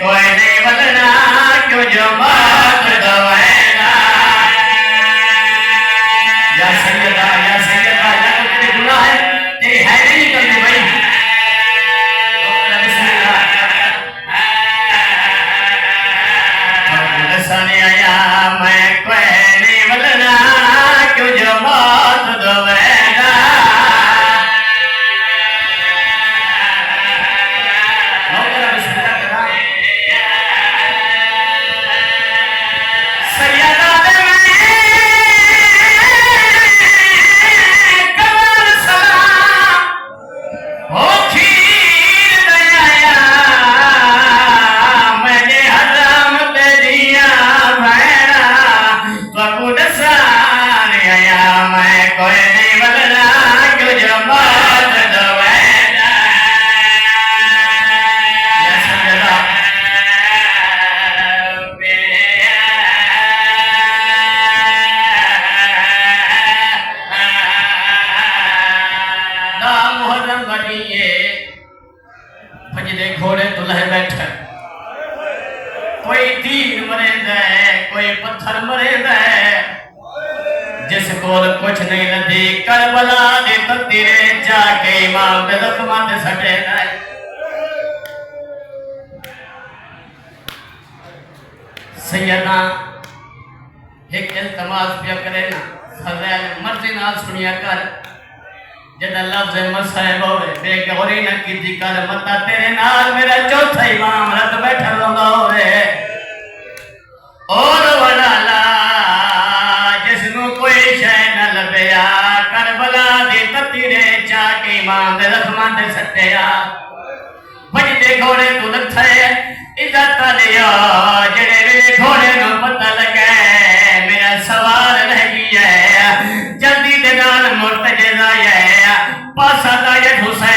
कोई नहीं बदलना क्यों जो मौत दवाएगा। या सैयदा या तेरे गुनाह है, तेरी है नहीं करनी भाई। सने आया मैं कोई नहीं बदलना क्यों जो मौत दवाएगा। घोड़े तुलह बैठे कोई तीर मरेंद कोई पत्थर मरेंद जिस कोल कुछ नहीं लदी करबला दे ततीरे जाके इमाम दे जख्मां ते सटे सैयदा एक इल्तमास पिया करे ना सजा मर्जी नाल सुनिया कर जदा लफ्ज़ मसहब होवे बेगौरी न कीती कर मता तेरे नाल मेरा चौथा इमाम रत बैठा रंदा होवे और वडाला जिसनु कोई शय न लभया करबला दे ततीरे जाके इमाम दे जख्मां ते सट्टिया भजदे घोड़े तू लथे इज्जत लिया जेड़े वे घोड़े नु पता लगे मेरा सवाल रह गया जल्दी दे नाल मुर्तजा है पासा दा ये हुसैन